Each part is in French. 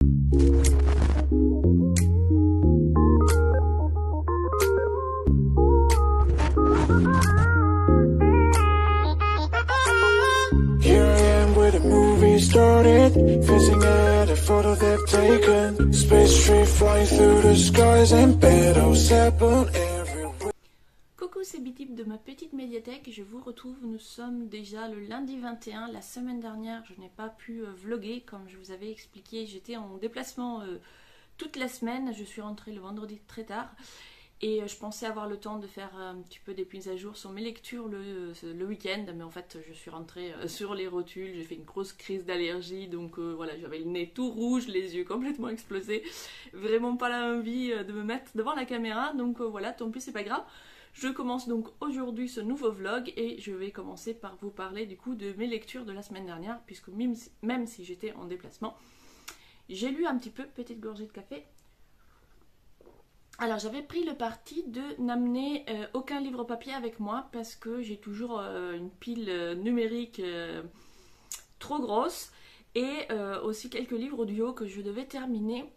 Here I am where the movie started, facing at a photo they've taken. Space tree flying through the skies and battles happen everywhere. Coucou, c'est Bitip de ma petite médiathèque, je vous retrouve, nous sommes déjà le lundi 21, la semaine dernière je n'ai pas pu vlogger comme je vous avais expliqué, j'étais en déplacement toute la semaine, je suis rentrée le vendredi très tard et je pensais avoir le temps de faire un petit peu des mises à jour sur mes lectures le week-end, mais en fait je suis rentrée sur les rotules, j'ai fait une grosse crise d'allergie, donc voilà, j'avais le nez tout rouge, les yeux complètement explosés, vraiment pas envie de me mettre devant la caméra, donc voilà, tant pis, c'est pas grave. Je commence donc aujourd'hui ce nouveau vlog et je vais commencer par vous parler du coup de mes lectures de la semaine dernière, puisque même si j'étais en déplacement, j'ai lu un petit peu, petite gorgée de café. Alors j'avais pris le parti de n'amener aucun livre papier avec moi parce que j'ai toujours une pile numérique trop grosse et aussi quelques livres audio que je devais terminer.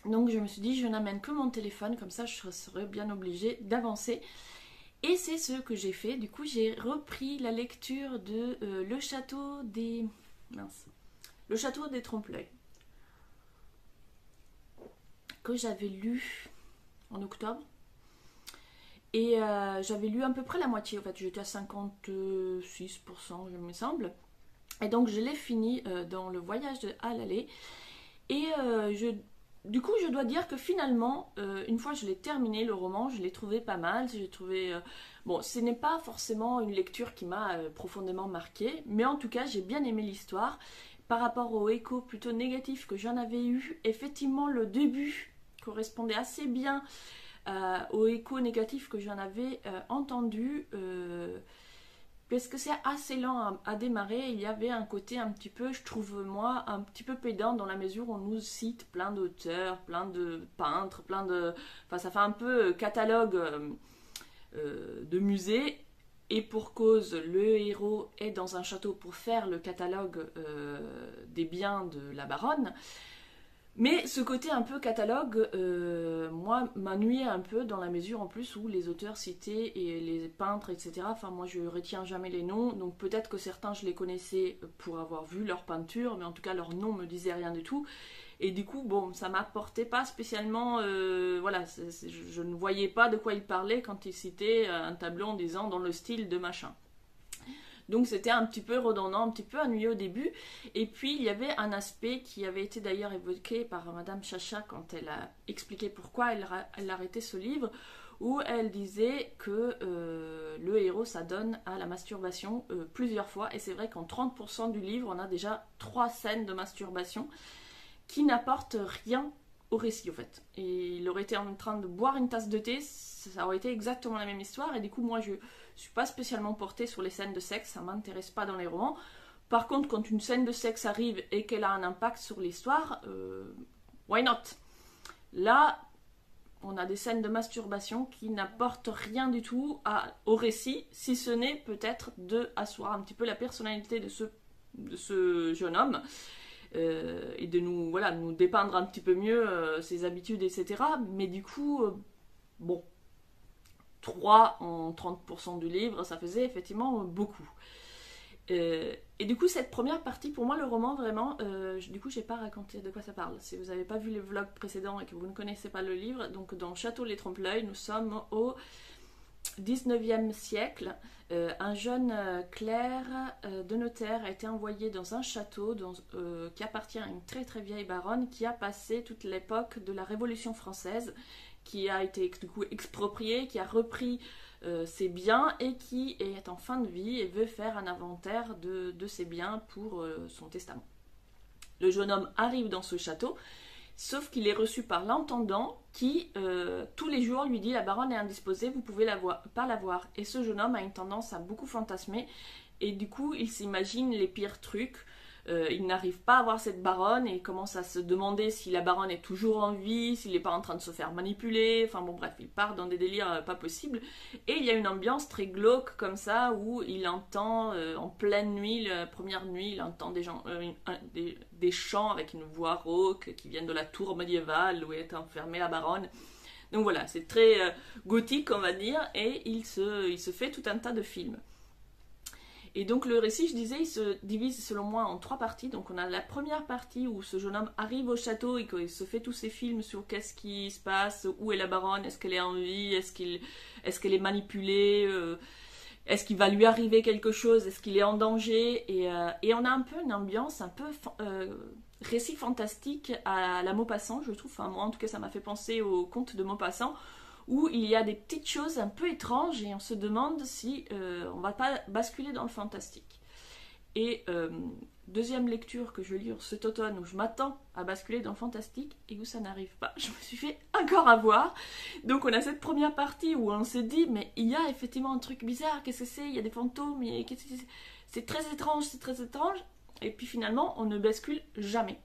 Donc je me suis dit je n'amène que mon téléphone, comme ça je serais bien obligée d'avancer. Et c'est ce que j'ai fait. Du coup j'ai repris la lecture de Le Château des... Le Château des Trompe-l'œil, que j'avais lu en octobre. Et j'avais lu à peu près la moitié, en fait j'étais à 56% je me semble. Et donc je l'ai fini dans le voyage de Al-Alé. Et du coup, je dois dire que finalement, une fois que je l'ai terminé, le roman, je l'ai trouvé pas mal. J'ai trouvé... bon, ce n'est pas forcément une lecture qui m'a profondément marquée, mais en tout cas, j'ai bien aimé l'histoire. Par rapport au écho plutôt négatif que j'en avais eu, effectivement, le début correspondait assez bien au écho négatif que j'en avais entendu. Parce que c'est assez lent à démarrer, il y avait un côté un petit peu, je trouve moi, un petit peu pédant dans la mesure où on nous cite plein d'auteurs, plein de peintres, plein de... Enfin, ça fait un peu catalogue de musée, et pour cause, le héros est dans un château pour faire le catalogue des biens de la baronne. Mais ce côté un peu catalogue, moi, m'ennuyait un peu dans la mesure en plus où les auteurs cités et les peintres, etc. Enfin, moi, je retiens jamais les noms, donc peut-être que certains, je les connaissais pour avoir vu leur peinture, mais en tout cas, leur nom me disait rien du tout. Et du coup, bon, ça m'apportait pas spécialement... voilà, je ne voyais pas de quoi ils parlaient quand ils citaient un tableau en disant dans le style de machin. Donc c'était un petit peu redondant, un petit peu ennuyeux au début. Et puis il y avait un aspect qui avait été d'ailleurs évoqué par Madame Chacha quand elle a expliqué pourquoi elle arrêtait ce livre, où elle disait que le héros s'adonne à la masturbation plusieurs fois. Et c'est vrai qu'en 30% du livre, on a déjà 3 scènes de masturbation qui n'apportent rien au récit, au fait. Et il aurait été en train de boire une tasse de thé, ça aurait été exactement la même histoire. Et du coup, moi, je suis pas spécialement portée sur les scènes de sexe, ça m'intéresse pas dans les romans. Par contre, quand une scène de sexe arrive et qu'elle a un impact sur l'histoire, why not? Là, on a des scènes de masturbation qui n'apportent rien du tout au récit, si ce n'est peut-être de asseoir un petit peu la personnalité de ce jeune homme. Et de nous, voilà, nous dépeindre un petit peu mieux ses habitudes, etc. Mais du coup, bon, 3 en 30% du livre, ça faisait effectivement beaucoup. Et du coup, cette première partie, pour moi, le roman, vraiment, du coup, j'ai pas raconté de quoi ça parle. Si vous n'avez pas vu les vlogs précédents et que vous ne connaissez pas le livre, donc dans Château les Trompe-l'œil, nous sommes au 19e siècle. Un jeune clerc de notaire a été envoyé dans un château qui appartient à une très très vieille baronne qui a passé toute l'époque de la Révolution française, qui a été du coup exproprié, qui a repris ses biens et qui est en fin de vie et veut faire un inventaire de ses biens pour son testament. Le jeune homme arrive dans ce château, sauf qu'il est reçu par l'intendant qui, tous les jours, lui dit « La baronne est indisposée, vous pouvez pas la voir ». Et ce jeune homme a une tendance à beaucoup fantasmer. Et du coup, il s'imagine les pires trucs. il n'arrive pas à voir cette baronne et il commence à se demander si la baronne est toujours en vie, s'il n'est pas en train de se faire manipuler, enfin bon bref, il part dans des délires pas possibles. Et il y a une ambiance très glauque comme ça où il entend en pleine nuit, la première nuit, il entend des chants avec une voix rauque qui viennent de la tour médiévale où est enfermée la baronne. Donc voilà, c'est très gothique on va dire, et il se fait tout un tas de films. Et donc le récit, je disais, il se divise selon moi en 3 parties. Donc on a la première partie où ce jeune homme arrive au château et qu'il se fait tous ses films sur qu'est-ce qui se passe, où est la baronne, est-ce qu'elle est en vie, est-ce qu'elle est manipulée, est-ce qu'il va lui arriver quelque chose, est-ce qu'il est en danger, et on a un peu une ambiance un peu récit fantastique à la Maupassant, je trouve. Enfin moi en tout cas ça m'a fait penser au conte de Maupassant, où il y a des petites choses un peu étranges et on se demande si on va pas basculer dans le fantastique. Et deuxième lecture que je lis cet automne, où je m'attends à basculer dans le fantastique et où ça n'arrive pas, je me suis fait encore avoir. Donc on a cette première partie où on se dit mais il y a effectivement un truc bizarre, qu'est-ce que c'est, il y a des fantômes, c'est très étrange, c'est très étrange, et puis finalement on ne bascule jamais.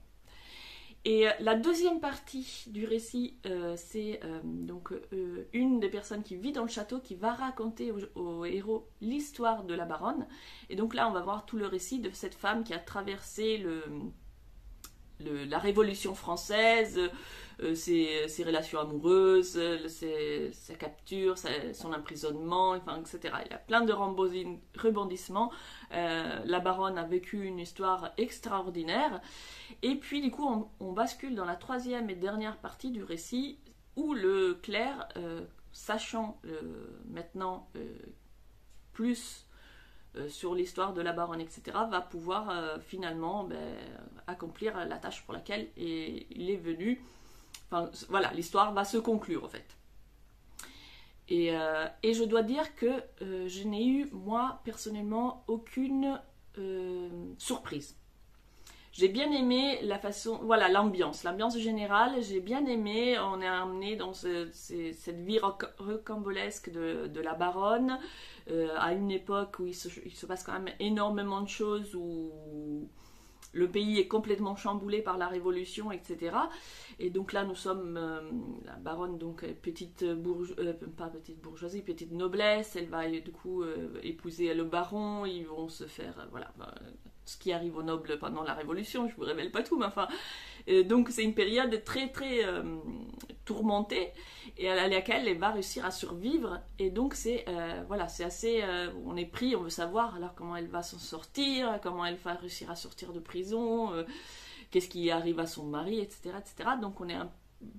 Et la deuxième partie du récit, c'est donc une des personnes qui vit dans le château qui va raconter au héros l'histoire de la baronne. Et donc là, on va voir tout le récit de cette femme qui a traversé la Révolution française, ses relations amoureuses, sa capture, son emprisonnement, enfin, etc. Il y a plein de rebondissements. La baronne a vécu une histoire extraordinaire. Et puis du coup on bascule dans la troisième et dernière partie du récit où le clerc, sachant maintenant plus sur l'histoire de la baronne, etc., va pouvoir finalement accomplir la tâche pour laquelle il est venu. Enfin voilà, l'histoire va se conclure en fait. Et je dois dire que je n'ai eu moi personnellement aucune surprise. J'ai bien aimé la façon, voilà, l'ambiance générale, j'ai bien aimé, on est amené dans cette vie rocambolesque de la baronne, à une époque où il se passe quand même énormément de choses, où le pays est complètement chamboulé par la Révolution, etc. Et donc là, nous sommes, la baronne, donc petite bourgeoisie, petite noblesse, elle va du coup épouser le baron, ils vont se faire, voilà, ce qui arrive aux nobles pendant la Révolution, je vous révèle pas tout, mais enfin, donc c'est une période très très tourmentée, et à laquelle elle va réussir à survivre, et donc c'est voilà, c'est assez, on est pris, on veut savoir alors comment elle va s'en sortir, comment elle va réussir à sortir de prison, qu'est-ce qui arrive à son mari, etc., etc. Donc on est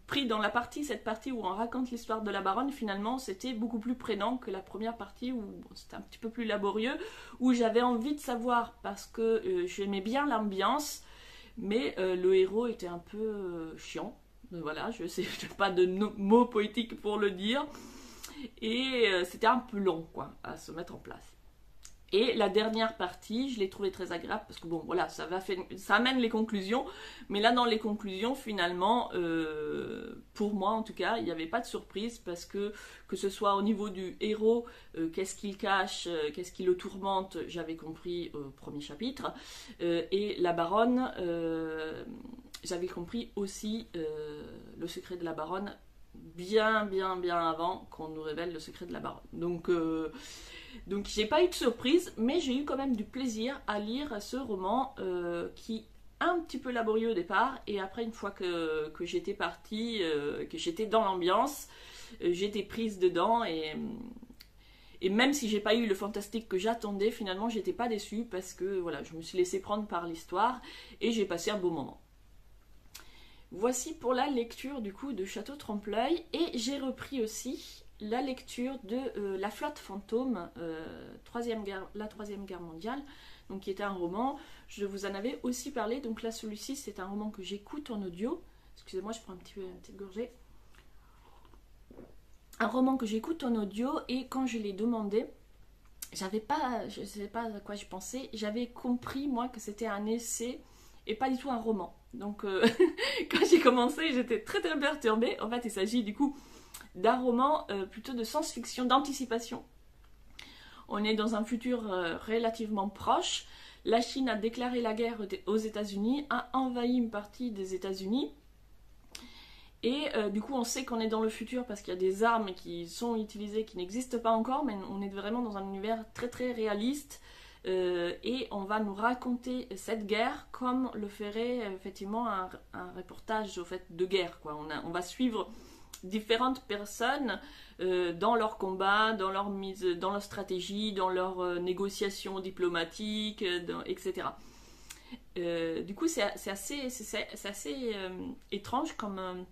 pris dans cette partie où on raconte l'histoire de la baronne. Finalement c'était beaucoup plus prenant que la première partie où c'était un petit peu plus laborieux, où j'avais envie de savoir parce que j'aimais bien l'ambiance, mais le héros était un peu chiant, voilà, je sais pas de mots poétiques pour le dire, et c'était un peu long quoi à se mettre en place. Et la dernière partie, je l'ai trouvée très agréable parce que bon, voilà, ça amène les conclusions. Mais là, dans les conclusions, finalement, pour moi en tout cas, il n'y avait pas de surprise parce que ce soit au niveau du héros, qu'est-ce qu'il cache, qu'est-ce qui le tourmente, j'avais compris au premier chapitre. Et la baronne, j'avais compris aussi le secret de la baronne bien avant qu'on nous révèle le secret de la baronne. Donc j'ai pas eu de surprise, mais j'ai eu quand même du plaisir à lire ce roman qui est un petit peu laborieux au départ, et après une fois que j'étais partie, que j'étais dans l'ambiance, j'étais prise dedans, et même si j'ai pas eu le fantastique que j'attendais, finalement j'étais pas déçue parce que voilà, je me suis laissée prendre par l'histoire et j'ai passé un beau moment. Voici pour la lecture du coup de Château Trompe-l'œil, et j'ai repris aussi la lecture de La Flotte Fantôme, la Troisième Guerre mondiale, donc qui était un roman. Je vous en avais aussi parlé, donc là celui-ci c'est un roman que j'écoute en audio. Excusez-moi, je prends une petite gorgée. Un roman que j'écoute en audio, et quand je l'ai demandé, je ne sais pas à quoi je pensais, j'avais compris moi que c'était un essai et pas du tout un roman. Donc quand j'ai commencé, j'étais très très perturbée. En fait, il s'agit du coup d'un roman plutôt de science-fiction, d'anticipation. On est dans un futur relativement proche. la Chine a déclaré la guerre aux États-Unis, a envahi une partie des États-Unis. Et du coup, on sait qu'on est dans le futur parce qu'il y a des armes qui sont utilisées qui n'existent pas encore, mais on est vraiment dans un univers très très réaliste. Et on va nous raconter cette guerre comme le ferait effectivement un reportage au fait, de guerre, quoi. On va suivre différentes personnes dans leur combat, dans leur stratégie, dans leur négociations diplomatiques, etc. Du coup, c'est assez étrange comme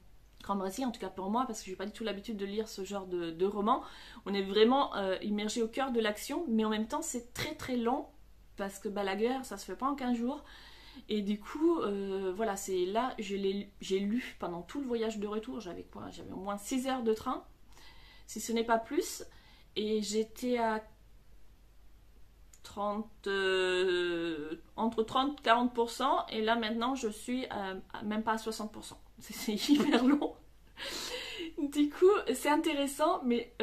récit, en tout cas pour moi, parce que j'ai pas du tout l'habitude de lire ce genre de roman. On est vraiment immergé au cœur de l'action, mais en même temps c'est très très long, parce que la guerre ça se fait pas en 15 jours. Et du coup, voilà, c'est là, j'ai lu pendant tout le voyage de retour, j'avais au moins 6 heures de train, si ce n'est pas plus, et j'étais à entre 30 et 40%, et là maintenant je suis même pas à 60%. C'est hyper long. Du coup, c'est intéressant, mais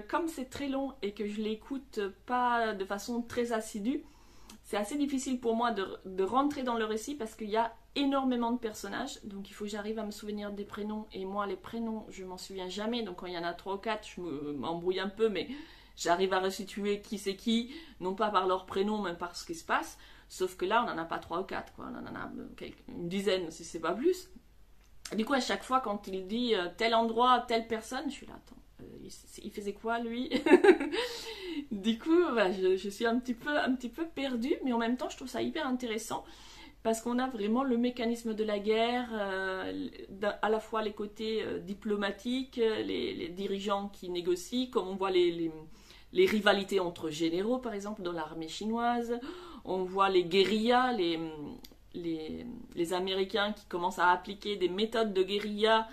comme c'est très long et que je l'écoute pas de façon très assidue, c'est assez difficile pour moi de rentrer dans le récit parce qu'il y a énormément de personnages, donc il faut que j'arrive à me souvenir des prénoms, et moi les prénoms je m'en souviens jamais, donc quand il y en a 3 ou 4 je m'embrouille un peu, mais j'arrive à resituer qui c'est qui, non pas par leur prénom mais par ce qui se passe, sauf que là on n'en a pas 3 ou 4, quoi. On en a une dizaine si c'est pas plus. Du coup à chaque fois quand il dit tel endroit, telle personne, je suis là, attends, il faisait quoi lui? Du coup voilà, je suis un petit peu perdue, mais en même temps je trouve ça hyper intéressant parce qu'on a vraiment le mécanisme de la guerre, à la fois les côtés diplomatiques, les dirigeants qui négocient, comme on voit les rivalités entre généraux par exemple dans l'armée chinoise, on voit les guérillas, les Américains qui commencent à appliquer des méthodes de guérilla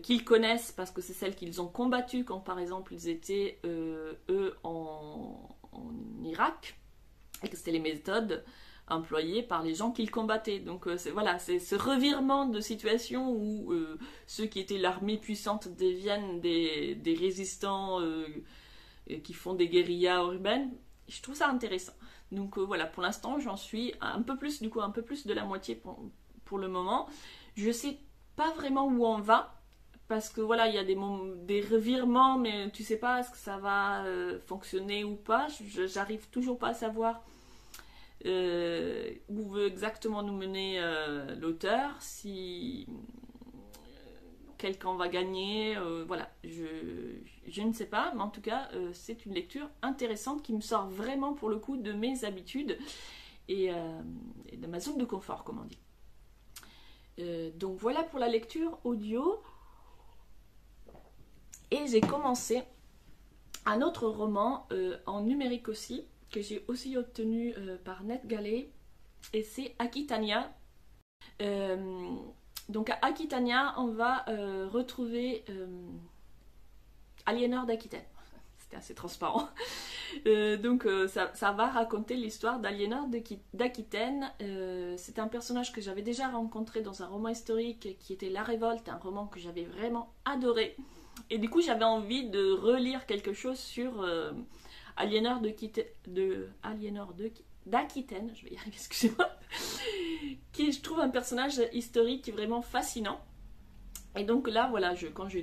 qu'ils connaissent parce que c'est celles qu'ils ont combattues quand par exemple ils étaient eux en Irak, et que c'était les méthodes employées par les gens qu'ils combattaient. Donc voilà, c'est ce revirement de situation où ceux qui étaient l'armée puissante deviennent des résistants qui font des guérillas urbaines. Je trouve ça intéressant. Donc voilà, pour l'instant j'en suis un peu plus de la moitié pour le moment. Je sais pas vraiment où on va, parce que voilà, il y a des revirements, mais tu sais pas est-ce que ça va fonctionner ou pas. J'arrive toujours pas à savoir où veut exactement nous mener l'auteur, si quel camp va gagner, voilà, je ne sais pas, mais en tout cas c'est une lecture intéressante qui me sort vraiment pour le coup de mes habitudes et de ma zone de confort, comme on dit. Donc voilà pour la lecture audio. Et j'ai commencé un autre roman en numérique aussi, que j'ai aussi obtenu par NetGalley, et c'est Aquitania. Donc à Aquitania, on va retrouver Aliénor d'Aquitaine. C'était assez transparent. Donc ça va raconter l'histoire d'Aliénor d'Aquitaine. C'est un personnage que j'avais déjà rencontré dans un roman historique qui était La Révolte, un roman que j'avais vraiment adoré. Et du coup j'avais envie de relire quelque chose sur Aliénor d'Aquitaine, je vais y arriver, excusez-moi, qui je trouve un personnage historique vraiment fascinant. Et donc là, voilà, quand je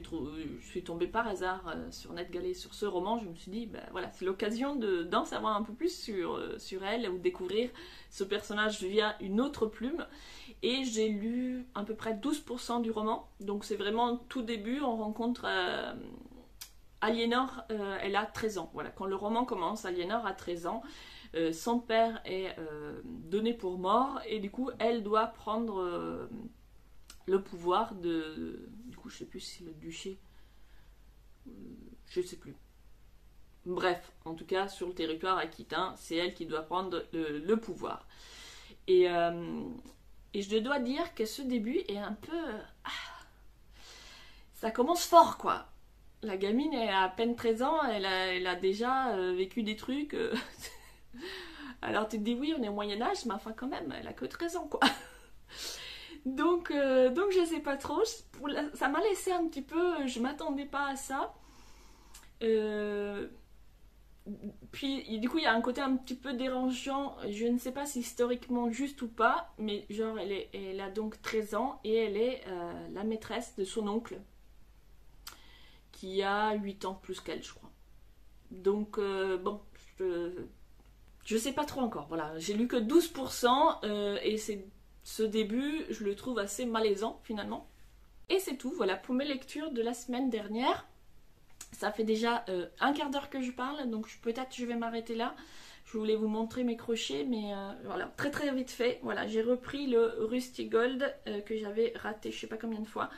suis tombée par hasard sur NetGalley sur ce roman, je me suis dit, ben voilà, c'est l'occasion d'en savoir un peu plus sur elle, ou découvrir ce personnage via une autre plume. Et j'ai lu à peu près 12% du roman, donc c'est vraiment tout début, on rencontre Aliénor, elle a 13 ans. Voilà, quand le roman commence, Aliénor a 13 ans. Son père est donné pour mort et du coup elle doit prendre le pouvoir du coup je sais plus si c'est le duché, je sais plus, bref, en tout cas sur le territoire aquitain c'est elle qui doit prendre le pouvoir, et je dois dire que ce début est un peu ça commence fort, quoi. La gamine elle a à peine 13 ans, elle a déjà vécu des trucs alors tu te dis oui on est au Moyen-Âge, mais enfin quand même elle a que 13 ans, quoi. donc je sais pas trop, ça m'a laissé un petit peu, je m'attendais pas à ça. puis du coup il y a un côté un petit peu dérangeant, je ne sais pas si historiquement juste ou pas, mais genre elle a donc 13 ans et elle est la maîtresse de son oncle qui a 8 ans plus qu'elle, je crois. Donc bon, je sais pas trop encore, voilà, j'ai lu que 12% et ce début je le trouve assez malaisant finalement. Et c'est tout, voilà pour mes lectures de la semaine dernière. Ça fait déjà un quart d'heure que je parle, donc peut-être je vais m'arrêter là. Je voulais vous montrer mes crochets, mais voilà, très très vite fait. Voilà, j'ai repris le Rusty Gold que j'avais raté je sais pas combien de fois.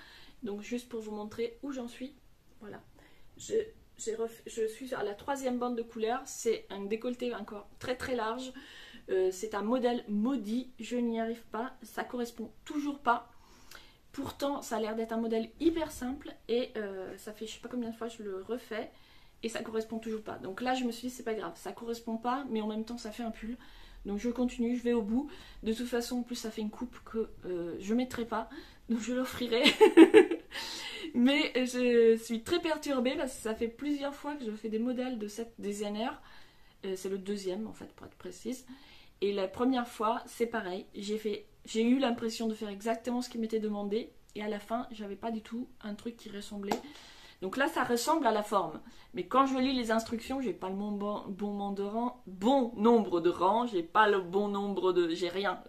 Donc juste pour vous montrer où j'en suis. Voilà, je suis à la 3e bande de couleur. C'est un décolleté encore très très large. C'est un modèle maudit, je n'y arrive pas, ça correspond toujours pas. Pourtant, ça a l'air d'être un modèle hyper simple et ça fait je sais pas combien de fois je le refais et ça correspond toujours pas. Donc là, je me suis dit c'est pas grave, ça correspond pas, mais en même temps ça fait un pull. Donc je continue, je vais au bout. De toute façon, en plus ça fait une coupe que je mettrai pas, donc je l'offrirai. Mais je suis très perturbée parce que ça fait plusieurs fois que je fais des modèles de cette designer. C'est le 2e en fait pour être précise. Et la première fois, c'est pareil, j'ai eu l'impression de faire exactement ce qui m'était demandé et à la fin, j'avais pas du tout un truc qui ressemblait. Donc là, ça ressemble à la forme. Mais quand je lis les instructions, j'ai pas le bon nombre de rangs, j'ai pas le bon nombre de... j'ai rien.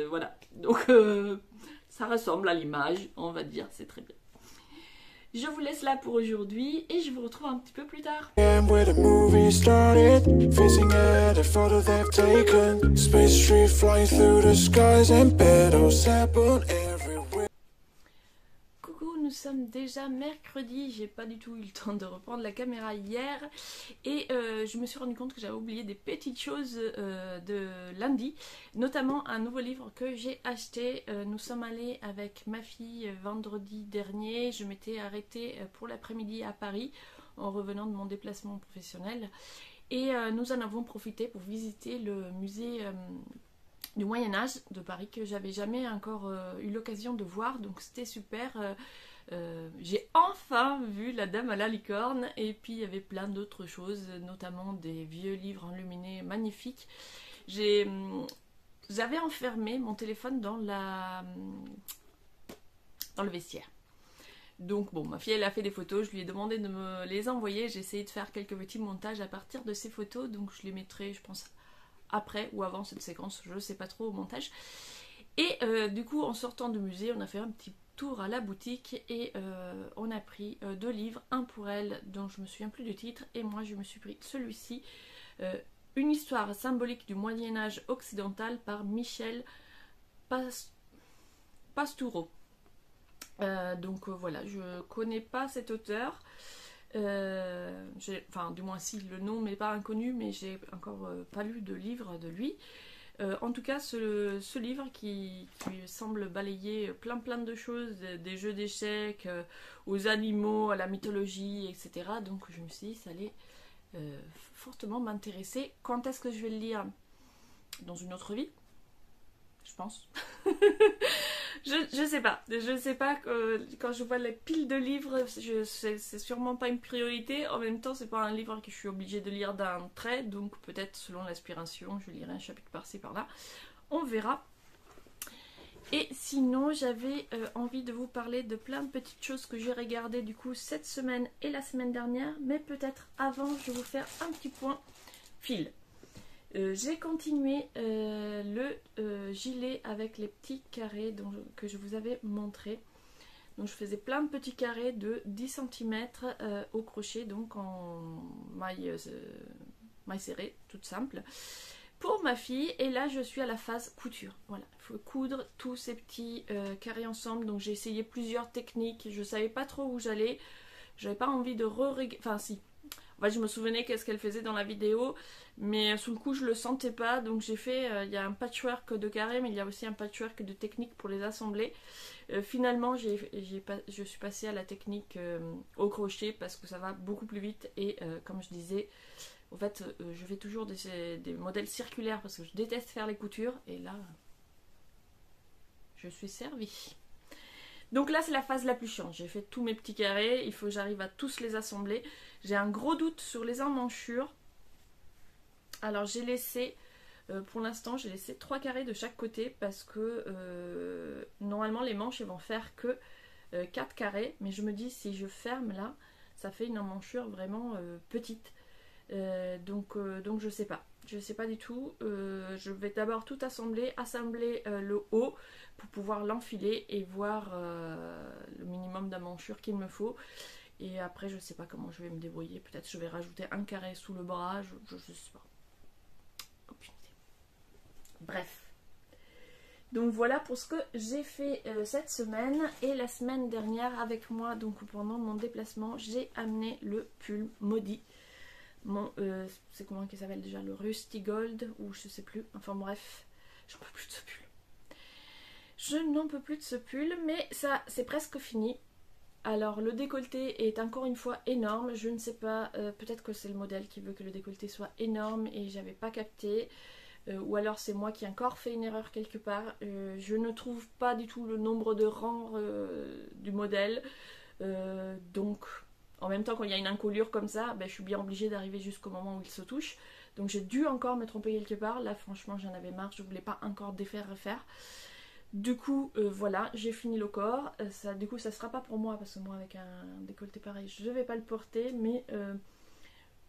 Voilà. Donc ça ressemble à l'image, on va dire, c'est très bien. Je vous laisse là pour aujourd'hui et je vous retrouve un petit peu plus tard. And where the movie started, facing at a photo they've taken. Space tree flying through the skies and petals happen everywhere. Coucou, nous sommes déjà mercredi, j'ai pas du tout eu le temps de reprendre la caméra hier et je me suis rendu compte que j'avais oublié des petites choses de lundi, notamment un nouveau livre que j'ai acheté. Nous sommes allés avec ma fille vendredi dernier, je m'étais arrêtée pour l'après-midi à Paris en revenant de mon déplacement professionnel et nous en avons profité pour visiter le musée du Moyen-Âge de Paris que j'avais jamais encore eu l'occasion de voir, donc c'était super. J'ai enfin vu La Dame à la licorne et puis il y avait plein d'autres choses, notamment des vieux livres enluminés magnifiques. J'avais enfermé mon téléphone dans le vestiaire. Donc bon, ma fille elle a fait des photos, je lui ai demandé de me les envoyer, j'ai essayé de faire quelques petits montages à partir de ces photos, donc je les mettrai je pense après ou avant cette séquence, je ne sais pas trop au montage. Et du coup en sortant du musée on a fait un petit tour à la boutique et on a pris 2 livres, un pour elle dont je me souviens plus du titre et moi je me suis pris celui-ci, Une histoire symbolique du Moyen-Âge occidental par Michel Pastoureau. Donc voilà, je connais pas cet auteur. Enfin du moins si le nom m'est pas inconnu, mais j'ai encore pas lu de livre de lui. En tout cas ce livre qui semble balayer plein de choses, des jeux d'échecs aux animaux, à la mythologie, etc. Donc je me suis dit ça allait fortement m'intéresser. Quand est-ce que je vais le lire? Dans une autre vie, je pense. Je sais pas. Je sais pas. Quand je vois les piles de livres, c'est sûrement pas une priorité. En même temps, c'est pas un livre que je suis obligée de lire d'un trait. Donc peut-être selon l'aspiration, je lirai un chapitre par-ci par-là. On verra. Et sinon, j'avais envie de vous parler de plein de petites choses que j'ai regardées du coup cette semaine et la semaine dernière. Mais peut-être avant, je vais vous faire un petit point fil. J'ai continué le gilet avec les petits carrés que je vous avais montré. Donc je faisais plein de petits carrés de 10 cm au crochet, donc en maille serrée, toute simple, pour ma fille. Et là je suis à la phase couture. Voilà, il faut coudre tous ces petits carrés ensemble. Donc j'ai essayé plusieurs techniques, je savais pas trop où j'allais. J'avais pas envie de enfin si. En fait, je me souvenais qu'est-ce qu'elle faisait dans la vidéo, mais sous le coup je le sentais pas, donc j'ai fait, il y a un patchwork de carrés, mais il y a aussi un patchwork de techniques pour les assembler. Finalement je suis passée à la technique au crochet parce que ça va beaucoup plus vite et comme je disais, en fait je fais toujours des modèles circulaires parce que je déteste faire les coutures et là je suis servie. Donc là c'est la phase la plus chiante, j'ai fait tous mes petits carrés, il faut que j'arrive à tous les assembler. J'ai un gros doute sur les emmanchures, Alors j'ai laissé, pour l'instant j'ai laissé 3 carrés de chaque côté parce que normalement les manches elles vont faire que 4 carrés, mais je me dis si je ferme là, ça fait une emmanchure vraiment petite. Donc je sais pas. Je sais pas du tout. Je vais d'abord tout assembler le haut pour pouvoir l'enfiler et voir le minimum d'emmanchure qu'il me faut. Et après, je sais pas comment je vais me débrouiller. Peut-être je vais rajouter un carré sous le bras. Je sais pas. Aucune idée. Bref. Donc voilà pour ce que j'ai fait cette semaine. Et la semaine dernière avec moi, donc pendant mon déplacement, j'ai amené le pull maudit. C'est comment qu'il s'appelle déjà, le Rusty Gold ou je sais plus, enfin bref, j'en peux plus de ce pull. Je n'en peux plus de ce pull, mais ça c'est presque fini. Alors le décolleté est encore une fois énorme, je ne sais pas, peut-être que c'est le modèle qui veut que le décolleté soit énorme et j'avais pas capté, ou alors c'est moi qui ai encore fait une erreur quelque part. Je ne trouve pas du tout le nombre de rangs du modèle, donc... En même temps, quand il y a une encolure comme ça, ben, je suis bien obligée d'arriver jusqu'au moment où il se touche. Donc j'ai dû encore me tromper quelque part. Là, franchement, j'en avais marre. Je voulais pas encore défaire, refaire. Du coup, voilà, j'ai fini le corps. Du coup, ça sera pas pour moi, parce que moi, avec un décolleté pareil, je vais pas le porter. Mais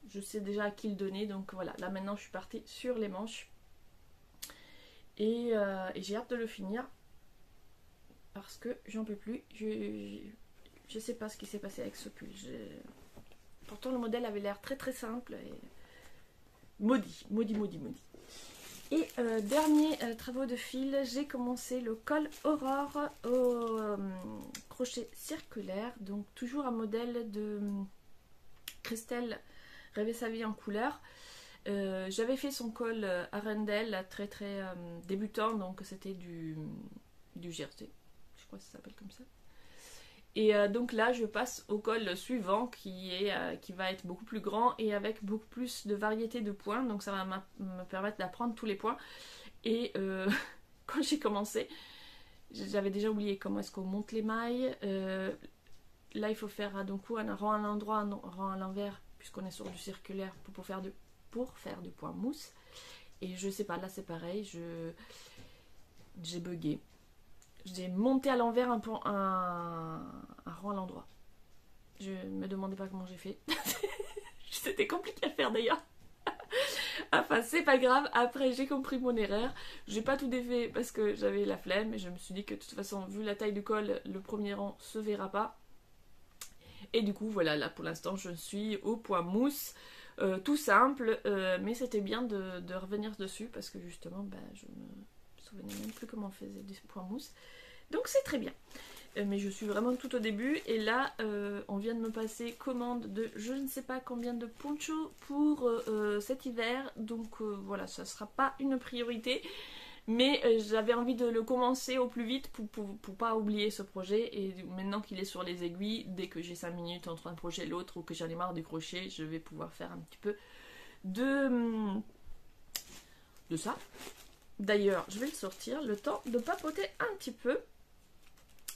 je sais déjà à qui le donner. Donc voilà, là maintenant, je suis partie sur les manches. Et j'ai hâte de le finir. Parce que j'en peux plus. Je sais pas ce qui s'est passé avec ce pull. Pourtant le modèle avait l'air très très simple et maudit. Et dernier travaux de fil, j'ai commencé le col Aurore au crochet circulaire. Donc toujours un modèle de Christelle Rêver sa vie en couleur. J'avais fait son col Arundel très très débutant, donc c'était du jersey. Je crois que ça s'appelle comme ça. Et donc là je passe au col suivant qui va être beaucoup plus grand et avec beaucoup plus de variété de points, donc ça va me permettre d'apprendre tous les points. Et quand j'ai commencé, j'avais déjà oublié comment est-ce qu'on monte les mailles. Là il faut faire un rang à l'endroit, un rang à l'envers puisqu'on est sur du circulaire pour faire du point mousse. Et je sais pas, là c'est pareil, j'ai bugué. J'ai monté à l'envers un rang à l'endroit. Je me demandais pas comment j'ai fait. C'était compliqué à faire d'ailleurs. Enfin, c'est pas grave. Après, j'ai compris mon erreur. J'ai pas tout défait parce que j'avais la flemme. Et je me suis dit que de toute façon, vu la taille du col, le premier rang se verra pas. Et du coup, voilà, là pour l'instant, je suis au point mousse. Tout simple. Mais c'était bien de revenir dessus parce que justement, je me souvenais même plus comment on faisait des points mousse. Donc c'est très bien. Mais je suis vraiment tout au début. Et là, on vient de me passer commande de je ne sais pas combien de ponchos pour cet hiver. Donc voilà, ça ne sera pas une priorité. Mais j'avais envie de le commencer au plus vite pour pas oublier ce projet. Et maintenant qu'il est sur les aiguilles, dès que j'ai 5 minutes entre un projet et l'autre ou que j'en ai marre du crochet, je vais pouvoir faire un petit peu de ça. D'ailleurs, je vais le sortir, le temps de papoter un petit peu.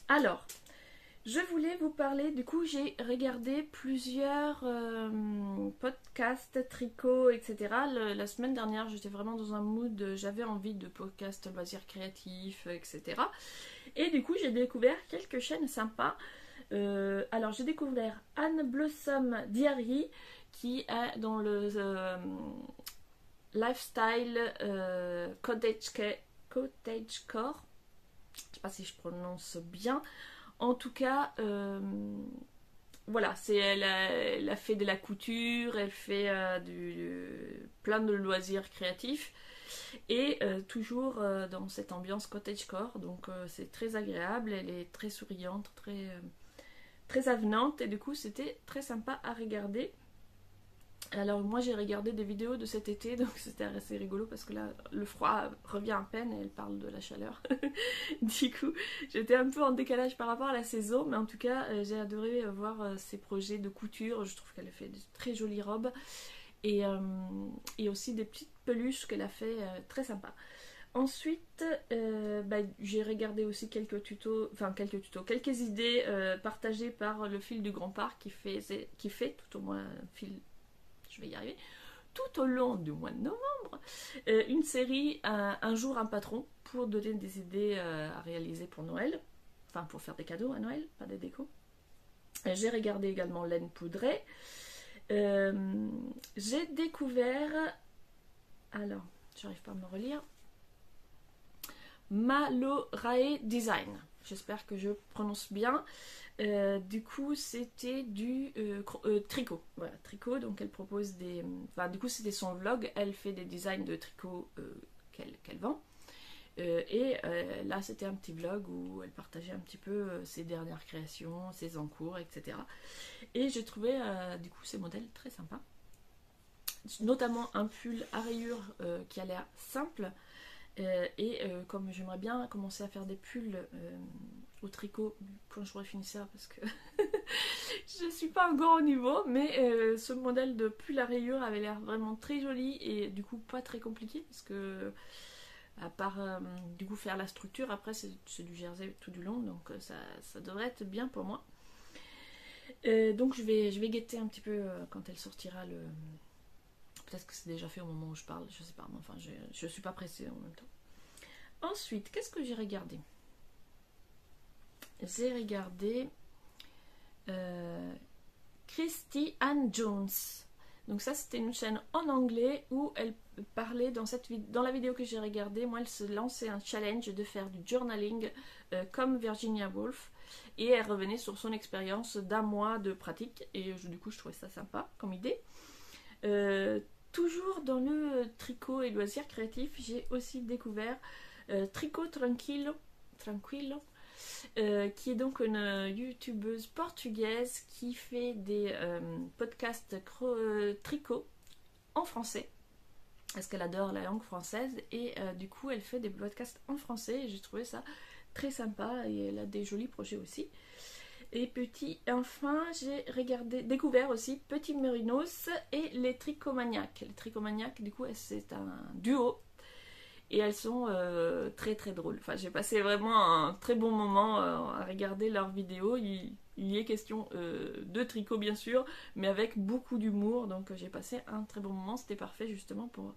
Alors, je voulais vous parler, du coup j'ai regardé plusieurs podcasts, tricot, etc. La semaine dernière, j'étais vraiment dans un mood, j'avais envie de podcasts loisirs créatifs, etc. Et du coup, j'ai découvert quelques chaînes sympas. Alors, j'ai découvert Anne Blossom Diary, qui est dans le lifestyle cottagecore. Je ne sais pas si je prononce bien. En tout cas, voilà, elle a fait de la couture, elle fait plein de loisirs créatifs et toujours dans cette ambiance cottagecore. Donc c'est très agréable, elle est très souriante, très avenante et du coup c'était très sympa à regarder. Alors moi j'ai regardé des vidéos de cet été, donc c'était assez rigolo parce que là le froid revient à peine et elle parle de la chaleur. Du coup j'étais un peu en décalage par rapport à la saison, mais en tout cas j'ai adoré voir ses projets de couture. Je trouve qu'elle a fait de très jolies robes et aussi des petites peluches qu'elle a fait très sympa. Ensuite, j'ai regardé aussi quelques idées partagées par le fil du Grand Parc qui fait tout au moins un fil. Je vais y arriver. tout au long du mois de novembre une série Un jour un patron pour donner des idées à réaliser pour Noël, enfin pour faire des cadeaux à Noël, pas des décos. J'ai regardé également Laine poudrée. J'ai découvert, alors j'arrive pas à me relire, Malorae Design, j'espère que je prononce bien. Du coup c'était du tricot, voilà, tricot, donc elle propose des, enfin du coup c'était son vlog, elle fait des designs de tricot qu'elle vend. Là c'était un petit vlog où elle partageait un petit peu ses dernières créations, ses encours, etc. Et j'ai trouvé du coup ces modèles très sympas, notamment un pull à rayures qui a l'air simple, comme j'aimerais bien commencer à faire des pulls au tricot quand j'aurai fini ça, parce que je suis pas encore au niveau, mais ce modèle de pull à rayures avait l'air vraiment très joli et du coup pas très compliqué, parce que à part du coup faire la structure, après c'est du jersey tout du long, donc ça devrait être bien pour moi. Donc je vais guetter un petit peu quand elle sortira le... Peut-être que c'est déjà fait au moment où je parle, je sais pas, mais enfin je suis pas pressée en même temps. Ensuite, qu'est-ce que j'ai regardé? J'ai regardé Christy Ann Jones. Donc ça c'était une chaîne en anglais où elle parlait dans la vidéo que j'ai regardée, moi elle se lançait un challenge de faire du journaling comme Virginia Woolf, et elle revenait sur son expérience d'un mois de pratique, et du coup je trouvais ça sympa comme idée. Toujours dans le tricot et loisirs créatifs, j'ai aussi découvert Tricot Tranquilo, qui est donc une youtubeuse portugaise qui fait des podcasts tricot en français, parce qu'elle adore la langue française, et du coup elle fait des podcasts en français, et j'ai trouvé ça très sympa, et elle a des jolis projets aussi. Et enfin j'ai découvert aussi Petit Mérinos et les Tricomaniacs. Les Tricomaniacs, du coup c'est un duo, et elles sont très très drôles. Enfin, j'ai passé vraiment un très bon moment à regarder leurs vidéos. Il y est question de tricot bien sûr, mais avec beaucoup d'humour, donc j'ai passé un très bon moment. C'était parfait justement pour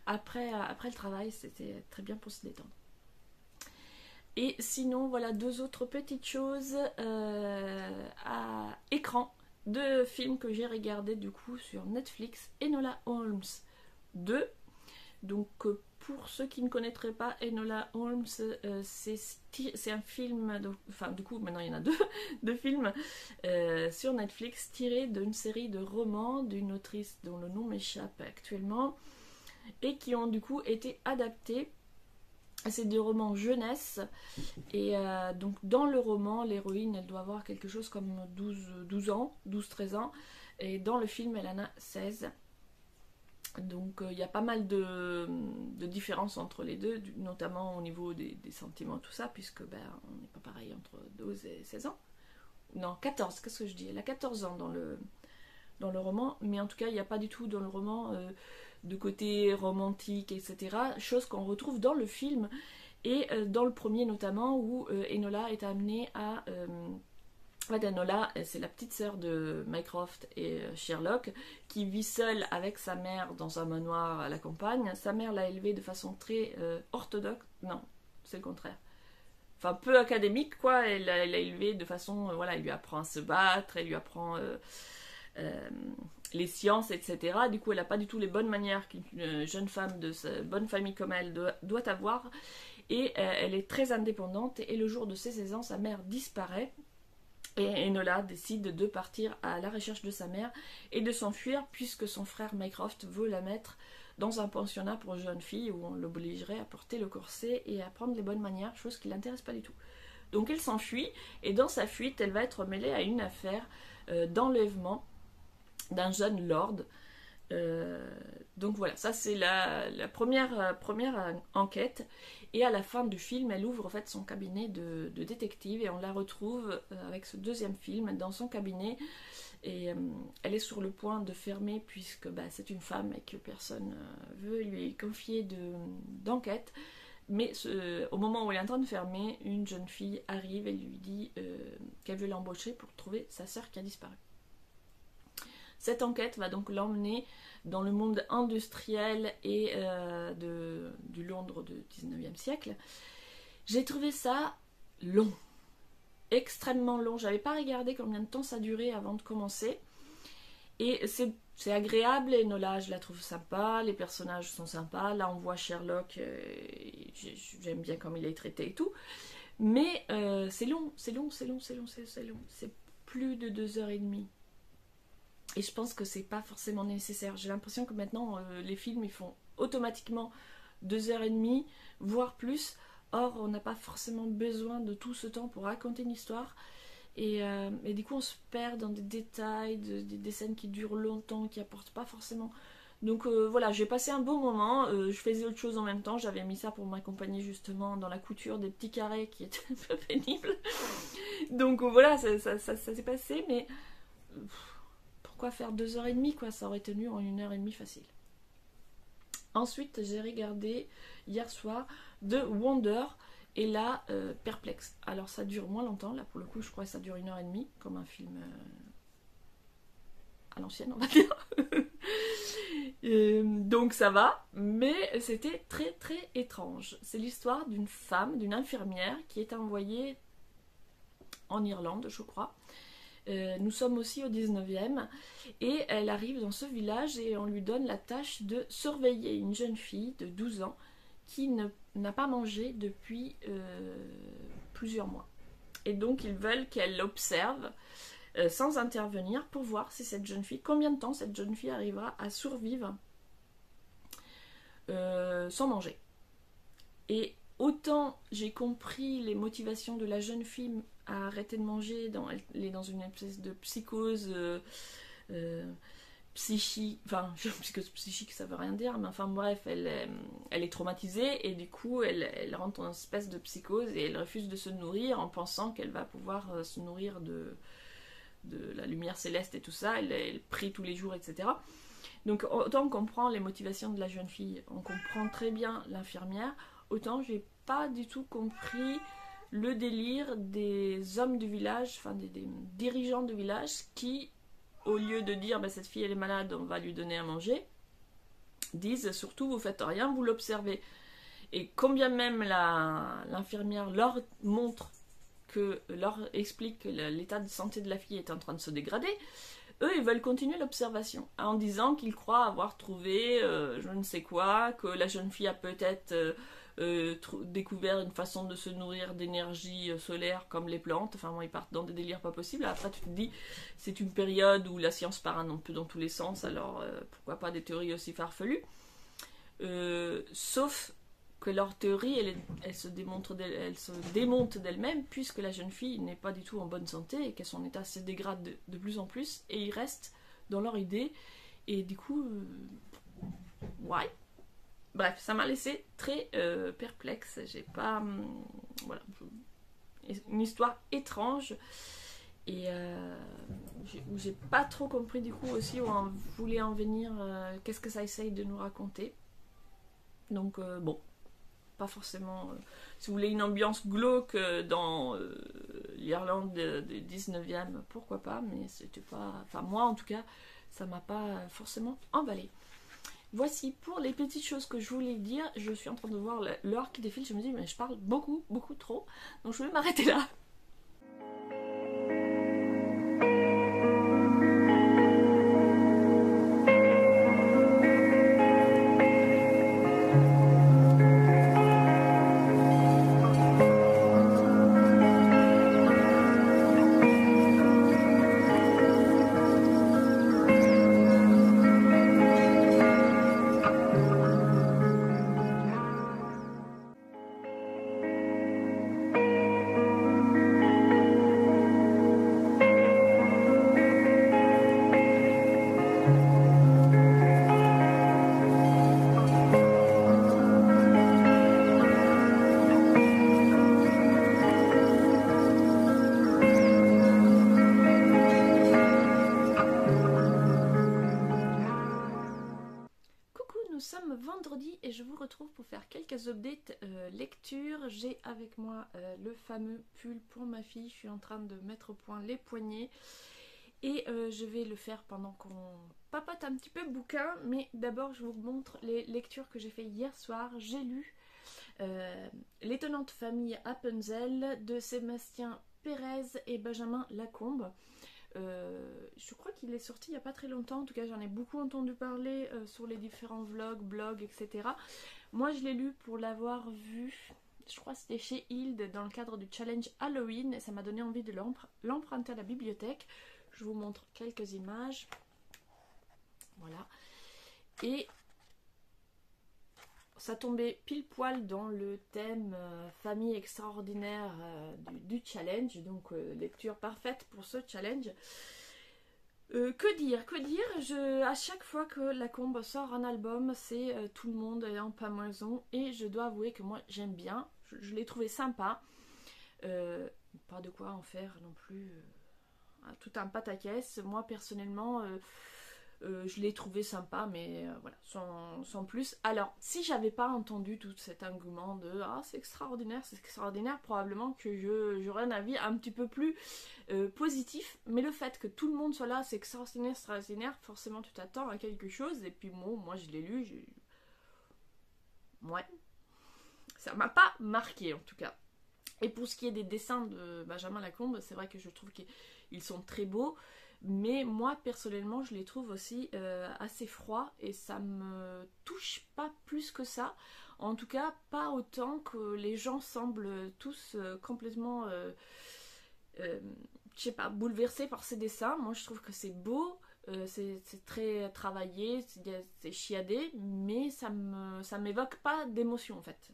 après le travail, c'était très bien pour se détendre. Et sinon voilà deux autres petites choses à écran, deux films que j'ai regardés du coup sur Netflix. Enola Holmes 2, donc pour ceux qui ne connaîtraient pas Enola Holmes, c'est un film, enfin du coup maintenant il y en a deux films sur Netflix, tirés d'une série de romans d'une autrice dont le nom m'échappe actuellement, et qui ont du coup été adaptés. C'est des romans jeunesse, et donc dans le roman l'héroïne elle doit avoir quelque chose comme 12-13 ans, et dans le film elle en a 16. Donc il y a pas mal de différences entre les deux, notamment au niveau des sentiments, tout ça, puisque on n'est pas pareil entre 12 et 16 ans. Non, 14, qu'est-ce que je dis? Elle a 14 ans dans le roman, mais en tout cas il n'y a pas du tout dans le roman de côté romantique, etc. Chose qu'on retrouve dans le film, et dans le premier notamment, où Enola est amenée à... Enola, c'est la petite sœur de Mycroft et Sherlock, qui vit seule avec sa mère dans un manoir à la campagne. Sa mère l'a élevée de façon très orthodoxe. Non, c'est le contraire. Enfin, peu académique, quoi. Elle l'a élevée de façon... voilà, elle lui apprend à se battre, elle lui apprend les sciences, etc. Du coup, elle n'a pas du tout les bonnes manières qu'une jeune femme de bonne famille comme elle doit avoir. Et elle est très indépendante. Et le jour de ses 16 ans, sa mère disparaît. Et Enola décide de partir à la recherche de sa mère et de s'enfuir, puisque son frère Mycroft veut la mettre dans un pensionnat pour jeunes filles où on l'obligerait à porter le corset et à apprendre les bonnes manières, chose qui ne l'intéresse pas du tout. Donc elle s'enfuit, et dans sa fuite, elle va être mêlée à une affaire d'enlèvement d'un jeune lord. Donc voilà, ça c'est la première enquête. Et à la fin du film, elle ouvre en fait son cabinet de détective, et on la retrouve avec ce deuxième film dans son cabinet, et elle est sur le point de fermer, puisque c'est une femme et que personne veut lui confier d'enquête. Mais au moment où elle est en train de fermer, une jeune fille arrive et lui dit qu'elle veut l'embaucher pour trouver sa sœur qui a disparu. Cette enquête va donc l'emmener dans le monde industriel et du Londres du 19e siècle. J'ai trouvé ça long, extrêmement long. J'avais pas regardé combien de temps ça durait avant de commencer. Et c'est agréable, et Enola, je la trouve sympa, les personnages sont sympas. Là, on voit Sherlock, j'aime bien comme il est traité et tout. Mais c'est long. C'est plus de 2h30. Et je pense que c'est pas forcément nécessaire. J'ai l'impression que maintenant, les films, ils font automatiquement 2h30, voire plus. Or, on n'a pas forcément besoin de tout ce temps pour raconter une histoire. Et du coup, on se perd dans des détails, des scènes qui durent longtemps, qui apportent pas forcément. Donc voilà, j'ai passé un beau moment. Je faisais autre chose en même temps. J'avais mis ça pour m'accompagner justement dans la couture des petits carrés qui étaient un peu pénibles. Donc voilà, ça s'est passé. Mais pourquoi faire 2h30 quoi? Ça aurait tenu en 1h30 facile. Ensuite, j'ai regardé hier soir The Wonder. Et là, perplexe. Alors ça dure moins longtemps, là pour le coup je crois que ça dure 1h30, comme un film à l'ancienne on va dire. Donc ça va, mais c'était très très étrange. C'est l'histoire d'une femme, d'une infirmière qui est envoyée en Irlande je crois. Nous sommes aussi au 19e et elle arrive dans ce village et on lui donne la tâche de surveiller une jeune fille de 12 ans qui n'a pas mangé depuis plusieurs mois. Et donc ils veulent qu'elle observe sans intervenir pour voir si cette jeune fille, combien de temps cette jeune fille arrivera à survivre sans manger. Et autant j'ai compris les motivations de la jeune fille à arrêter de manger, elle est dans une espèce de psychose psychique, enfin psychose psychique ça veut rien dire, mais enfin bref, elle est traumatisée et du coup elle rentre en une espèce de psychose et elle refuse de se nourrir en pensant qu'elle va pouvoir se nourrir de la lumière céleste et tout ça, elle prie tous les jours, etc. Donc autant on comprend les motivations de la jeune fille, on comprend très bien l'infirmière, autant j'ai pas du tout compris le délire des hommes du village, enfin des dirigeants du village qui, au lieu de dire bah, cette fille elle est malade, on va lui donner à manger, disent surtout vous faites rien, vous l'observez. Et combien même l'infirmière leur explique que l'état de santé de la fille est en train de se dégrader, eux ils veulent continuer l'observation en disant qu'ils croient avoir trouvé je ne sais quoi, que la jeune fille a peut-être découvert une façon de se nourrir d'énergie solaire comme les plantes. Enfin bon, ils partent dans des délires pas possibles. Après tu te dis c'est une période où la science part un peu dans tous les sens, alors pourquoi pas des théories aussi farfelues, sauf que leur théorie elle se démonte d'elle-même puisque la jeune fille n'est pas du tout en bonne santé et que son état se dégrade de plus en plus et ils restent dans leur idée et du coup ouais. Bref, ça m'a laissé très perplexe. J'ai pas. Voilà. Une histoire étrange. Et où j'ai pas trop compris du coup aussi où on voulait en venir. Qu'est-ce que ça essaye de nous raconter. Donc, bon. Pas forcément. Si vous voulez une ambiance glauque dans l'Irlande du 19e, pourquoi pas. Mais c'était pas. Enfin, moi en tout cas, ça m'a pas forcément emballé. Voici pour les petites choses que je voulais dire. Je suis en train de voir l'heure qui défile. Je me dis, mais je parle beaucoup trop. Donc je vais m'arrêter là. Vendredi et je vous retrouve pour faire quelques updates lecture. J'ai avec moi le fameux pull pour ma fille. Je suis en train de mettre au point les poignets Et je vais le faire pendant qu'on papote un petit peu bouquin, mais d'abord je vous montre les lectures que j'ai fait hier soir. J'ai lu L'étonnante famille Appenzell de Sébastien Pérez et Benjamin Lacombe. Je crois qu'il est sorti il n'y a pas très longtemps, en tout cas j'en ai beaucoup entendu parler sur les différents vlogs, blogs, etc. Moi je l'ai lu pour l'avoir vu, je crois que c'était chez Hild dans le cadre du challenge Halloween et ça m'a donné envie de l'emprunter à la bibliothèque. Je vous montre quelques images. Voilà. Et ça tombait pile poil dans le thème famille extraordinaire du challenge. Donc lecture parfaite pour ce challenge. Que dire, à chaque fois que Lacombe sort un album, c'est tout le monde est en pamaison. Et je dois avouer que moi j'aime bien. Je l'ai trouvé sympa. Pas de quoi en faire non plus tout un pataquès. Moi personnellement je l'ai trouvé sympa, mais voilà, sans plus. Alors si j'avais pas entendu tout cet engouement de ah c'est extraordinaire, probablement que j'aurais un avis un petit peu plus positif, mais le fait que tout le monde soit là, c'est extraordinaire, forcément tu t'attends à quelque chose. Et puis bon, moi je l'ai lu, ouais, ça m'a pas marqué en tout cas. Et pour ce qui est des dessins de Benjamin Lacombe, c'est vrai que je trouve qu'ils sont très beaux, mais moi personnellement je les trouve aussi assez froids et ça me touche pas plus que ça. En tout cas pas autant que les gens semblent tous complètement je sais pas, bouleversés par ces dessins. Moi je trouve que c'est beau, c'est très travaillé, c'est chiadé, mais ça m'évoque pas d'émotion en fait.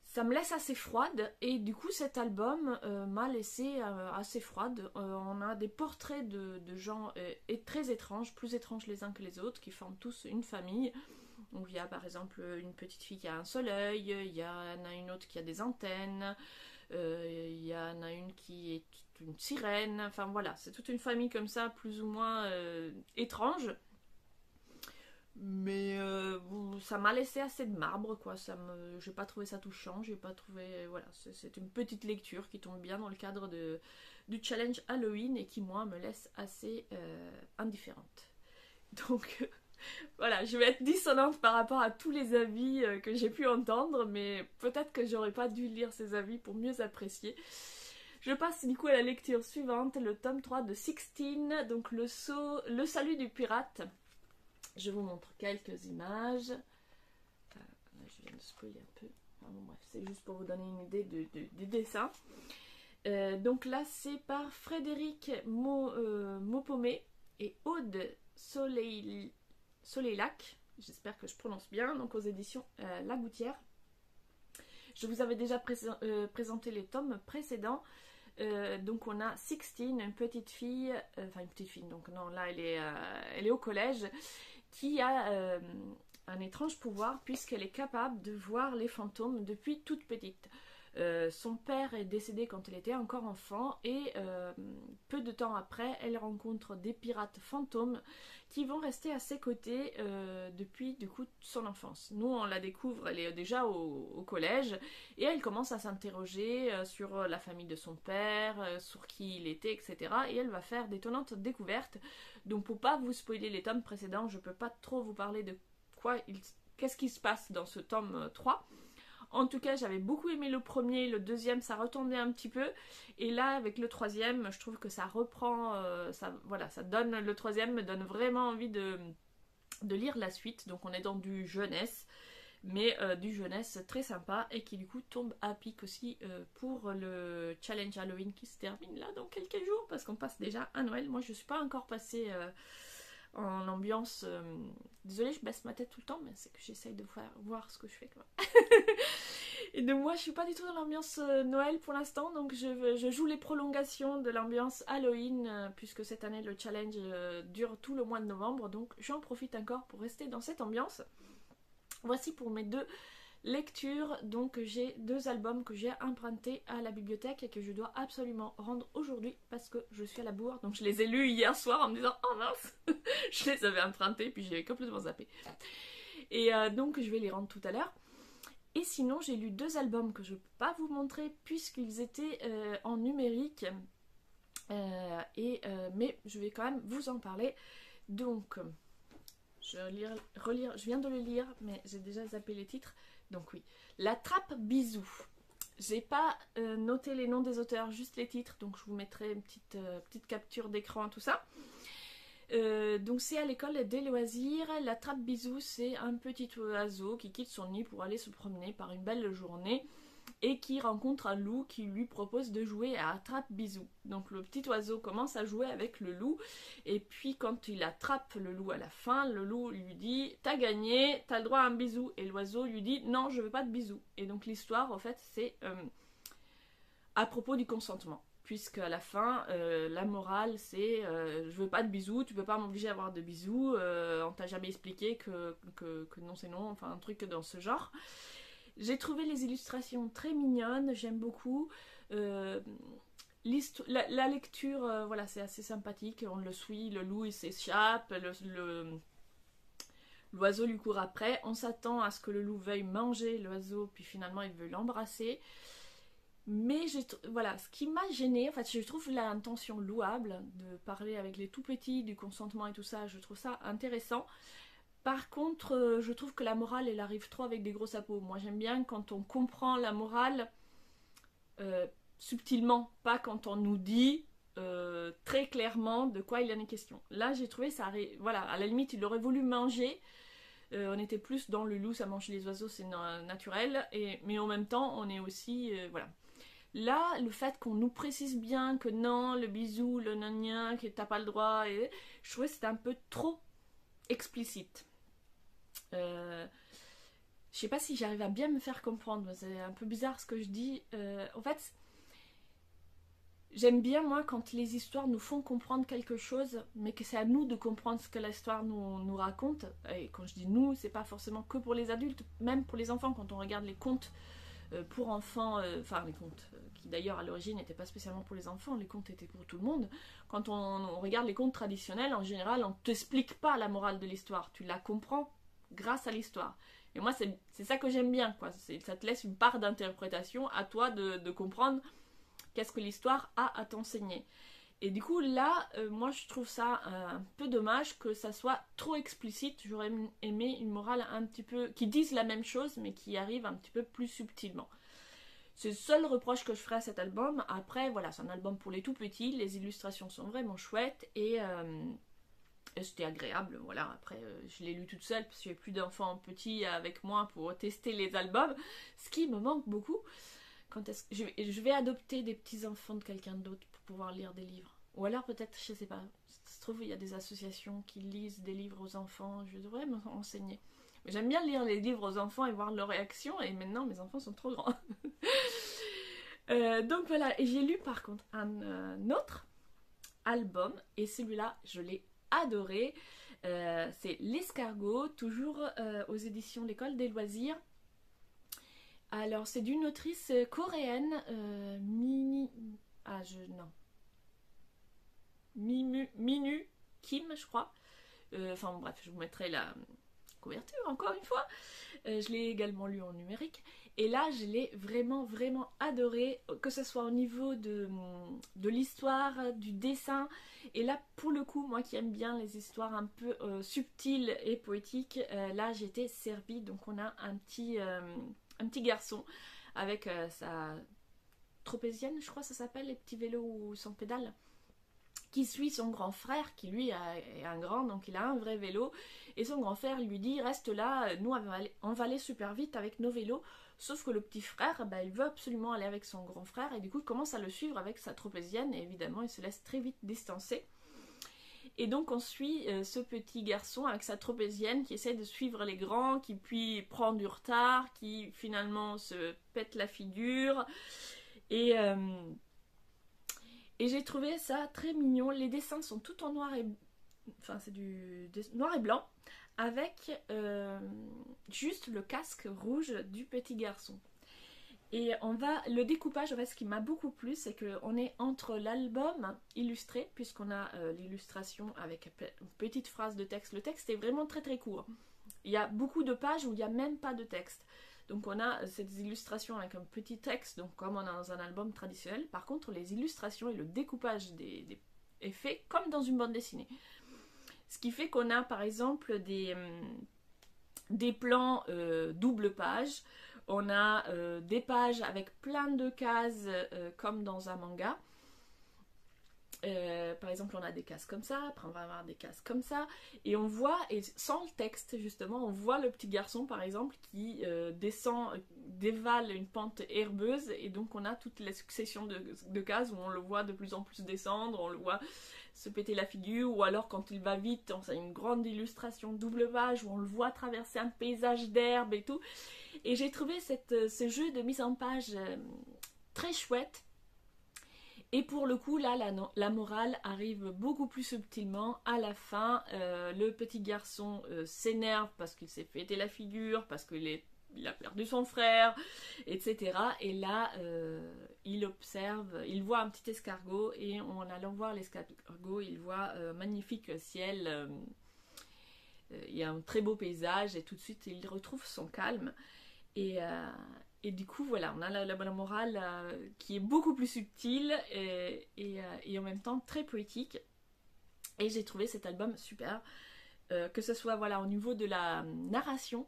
Ça me laisse assez froide et du coup cet album m'a laissé assez froide. On a des portraits de gens très étranges, plus étranges les uns que les autres, qui forment tous une famille. Donc il y a par exemple une petite fille qui a un seul œil, il y en a une autre qui a des antennes, il y en a une qui est une sirène, enfin voilà, c'est toute une famille comme ça, plus ou moins étrange. Mais ça m'a laissé assez de marbre quoi, j'ai pas trouvé ça touchant, j'ai pas trouvé, voilà, c'est une petite lecture qui tombe bien dans le cadre du challenge Halloween et qui moi me laisse assez indifférente. Donc voilà, je vais être dissonante par rapport à tous les avis que j'ai pu entendre, mais peut-être que j'aurais pas dû lire ces avis pour mieux apprécier. Je passe du coup à la lecture suivante, le tome 3 de 16, donc le salut du pirate. Je vous montre quelques images. Là, je viens de spoiler un peu. Enfin, bon, bref, c'est juste pour vous donner une idée du dessin. Donc là, c'est par Frédéric Maupomé et Aude Soleilac. J'espère que je prononce bien. Donc aux éditions La Gouttière. Je vous avais déjà présenté les tomes précédents. Donc on a 16, une petite fille, donc non, là elle est au collège, qui a un étrange pouvoir puisqu'elle est capable de voir les fantômes depuis toute petite. Son père est décédé quand elle était encore enfant et peu de temps après, elle rencontre des pirates fantômes qui vont rester à ses côtés depuis du coup son enfance. Nous, on la découvre, elle est déjà au collège et elle commence à s'interroger sur la famille de son père, sur qui il était, etc. Et elle va faire d'étonnantes découvertes. Donc pour pas vous spoiler les tomes précédents, je peux pas trop vous parler de qu'est-ce qui se passe dans ce tome 3. En tout cas, j'avais beaucoup aimé le premier, le deuxième, ça retombait un petit peu. Et là, avec le troisième, je trouve que ça reprend, le troisième me donne vraiment envie de lire la suite. Donc on est dans du jeunesse, mais du jeunesse très sympa et qui du coup tombe à pic aussi pour le challenge Halloween qui se termine là dans quelques jours parce qu'on passe déjà à Noël. Moi, je suis pas encore passée en ambiance... Désolée, je baisse ma tête tout le temps, mais c'est que j'essaye de voir ce que je fais quoi. Et donc moi je suis pas du tout dans l'ambiance Noël pour l'instant, donc je joue les prolongations de l'ambiance Halloween puisque cette année le challenge dure tout le mois de novembre, donc j'en profite encore pour rester dans cette ambiance. Voici pour mes deux lecture, donc j'ai 2 albums que j'ai empruntés à la bibliothèque et que je dois absolument rendre aujourd'hui parce que je suis à la bourre, donc je les ai lus hier soir en me disant oh mince, je les avais empruntés puis j'ai complètement zappé et donc je vais les rendre tout à l'heure. Et sinon j'ai lu 2 albums que je ne peux pas vous montrer puisqu'ils étaient en numérique. Mais je vais quand même vous en parler. Donc, je viens de le lire, mais j'ai déjà zappé les titres. Donc oui, La Trappe Bisou. J'ai pas noté les noms des auteurs, juste les titres, donc je vous mettrai une petite capture d'écran, tout ça. Donc c'est à l'école des loisirs. La Trappe Bisou, c'est un petit oiseau qui quitte son nid pour aller se promener par une belle journée et qui rencontre un loup qui lui propose de jouer à Attrape Bisou. Donc le petit oiseau commence à jouer avec le loup et puis quand il attrape le loup à la fin, le loup lui dit « T'as gagné, t'as le droit à un bisou » et l'oiseau lui dit « Non, je veux pas de bisou ». Et donc l'histoire en fait c'est à propos du consentement. Puisque à la fin, la morale c'est je veux pas de bisous, tu peux pas m'obliger à avoir de bisous, on t'a jamais expliqué que non c'est non, enfin un truc dans ce genre. J'ai trouvé les illustrations très mignonnes, j'aime beaucoup. La lecture, voilà, c'est assez sympathique, on le suit, le loup il s'échappe, l'oiseau lui court après, on s'attend à ce que le loup veuille manger l'oiseau, puis finalement il veut l'embrasser. Mais voilà, ce qui m'a gênée, en fait, je trouve l'intention louable de parler avec les tout petits, du consentement et tout ça, je trouve ça intéressant. Par contre, je trouve que la morale, elle arrive trop avec des gros sapots. Moi, j'aime bien quand on comprend la morale subtilement, pas quand on nous dit très clairement de quoi il en est question. Là, j'ai trouvé ça, voilà, à la limite, il aurait voulu manger. On était plus dans le loup, ça mange les oiseaux, c'est naturel. Mais en même temps, on est aussi, voilà. Là, le fait qu'on nous précise bien que non, le bisou, le nania, que t'as pas le droit, je trouvais que c'était un peu trop explicite. Je sais pas si j'arrive à bien me faire comprendre, c'est un peu bizarre ce que je dis. En fait, j'aime bien moi quand les histoires nous font comprendre quelque chose, mais que c'est à nous de comprendre ce que l'histoire nous raconte. Et quand je dis nous, c'est pas forcément que pour les adultes, même pour les enfants, quand on regarde les contes pour enfants, enfin les contes qui d'ailleurs à l'origine n'étaient pas spécialement pour les enfants, les contes étaient pour tout le monde. Quand on regarde les contes traditionnels, en général, on t'explique pas la morale de l'histoire, tu la comprends grâce à l'histoire. Et moi, c'est ça que j'aime bien, quoi. Ça te laisse une part d'interprétation, à toi de comprendre qu'est-ce que l'histoire a à t'enseigner. Et du coup, là, moi, je trouve ça un peu dommage que ça soit trop explicite. J'aurais aimé une morale un petit peu... qui dise la même chose, mais qui arrive un petit peu plus subtilement. C'est le seul reproche que je ferai à cet album. Après, voilà, c'est un album pour les tout petits. Les illustrations sont vraiment chouettes et c'était agréable. Voilà, après, je l'ai lu toute seule parce que j'ai plus d'enfants petits avec moi pour tester les albums, ce qui me manque beaucoup. Quand est-ce que je vais adopter des petits-enfants de quelqu'un d'autre pour pouvoir lire des livres. Ou alors peut-être, je sais pas, ça se trouve il y a des associations qui lisent des livres aux enfants, je devrais me renseigner. Mais j'aime bien lire les livres aux enfants et voir leurs réactions, et maintenant mes enfants sont trop grands. Donc voilà, et j'ai lu par contre un autre album, et celui-là je l'ai adoré. C'est L'escargot, toujours aux éditions L'École des loisirs. Alors, c'est d'une autrice coréenne, Minu Kim, je crois. Enfin, bref, je vous mettrai la couverture, encore une fois. Je l'ai également lu en numérique. Et là, je l'ai vraiment, vraiment adoré, que ce soit au niveau de l'histoire, du dessin. Et là, pour le coup, moi qui aime bien les histoires un peu subtiles et poétiques, là, j'étais servie. Donc, on a un petit garçon avec sa tropézienne, je crois que ça s'appelle, les petits vélos sans pédale, qui suit son grand frère, qui lui est un grand, donc il a un vrai vélo, et son grand frère lui dit reste là, nous on va aller super vite avec nos vélos, sauf que le petit frère, il veut absolument aller avec son grand frère, et du coup il commence à le suivre avec sa tropézienne, et évidemment il se laisse très vite distancer. Et donc on suit ce petit garçon avec sa tropézienne qui essaie de suivre les grands, qui puis prend du retard, qui finalement se pète la figure. Et j'ai trouvé ça très mignon. Les dessins sont tout en noir et... Enfin c'est du noir et blanc, avec juste le casque rouge du petit garçon. Et le découpage, en fait, ce qui m'a beaucoup plu, c'est qu'on est entre l'album illustré, puisqu'on a l'illustration avec une petite phrase de texte. Le texte est vraiment très très court. Il y a beaucoup de pages où il n'y a même pas de texte. Donc on a ces illustrations avec un petit texte, donc comme on a dans un album traditionnel. Par contre, les illustrations et le découpage est fait comme dans une bande dessinée. Ce qui fait qu'on a par exemple des plans double page, on a des pages avec plein de cases comme dans un manga. Par exemple, on a des cases comme ça, après on va avoir des cases comme ça, et on voit, et sans le texte justement, on voit le petit garçon par exemple qui dévale une pente herbeuse, et donc on a toute la succession de cases où on le voit de plus en plus descendre, on le voit se péter la figure, ou alors quand il va vite, on a une grande illustration double page où on le voit traverser un paysage d'herbe et tout. Et j'ai trouvé ce jeu de mise en page très chouette. Et pour le coup, là, la morale arrive beaucoup plus subtilement. À la fin, le petit garçon s'énerve parce qu'il s'est pété la figure, parce qu'il a perdu son frère, etc. Et là, il voit un petit escargot, et en allant voir l'escargot, il voit un magnifique ciel. Il y a un très beau paysage, et tout de suite, il retrouve son calme. Et du coup, voilà, on a la morale qui est beaucoup plus subtile et en même temps très poétique. Et j'ai trouvé cet album super, que ce soit voilà, au niveau de la narration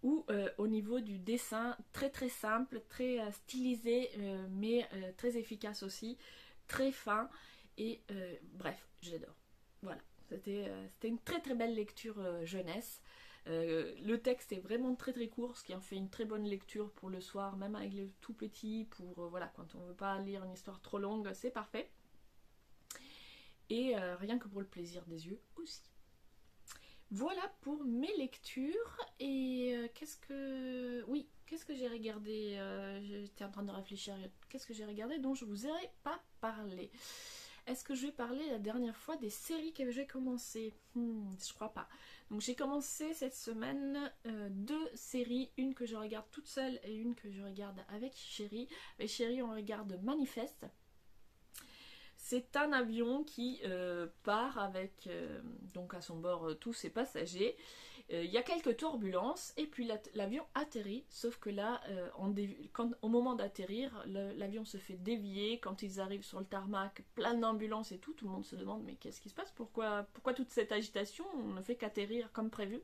ou au niveau du dessin, très très simple, très stylisé, mais très efficace aussi, très fin. Et bref, j'adore. Voilà, c'était une très très belle lecture jeunesse. Le texte est vraiment très très court, ce qui en fait une très bonne lecture pour le soir, même avec les tout petits, pour voilà, quand on veut pas lire une histoire trop longue, c'est parfait. Et rien que pour le plaisir des yeux aussi. Voilà pour mes lectures. Et qu'est-ce que j'ai regardé, j'étais en train de réfléchir, qu'est-ce que j'ai regardé dont je vous ai pas parlé. Est-ce que je vais parler la dernière fois des séries que j'ai commencé? Je crois pas. Donc j'ai commencé cette semaine 2 séries, une que je regarde toute seule et une que je regarde avec Chérie. Avec Chérie, on regarde Manifeste. C'est un avion qui part avec donc à son bord tous ses passagers. Il y a quelques turbulences et puis l'avion atterrit, sauf que là, au moment d'atterrir, l'avion se fait dévier. Quand ils arrivent sur le tarmac, plein d'ambulances et tout le monde se demande mais qu'est-ce qui se passe, pourquoi toute cette agitation, on ne fait qu'atterrir comme prévu.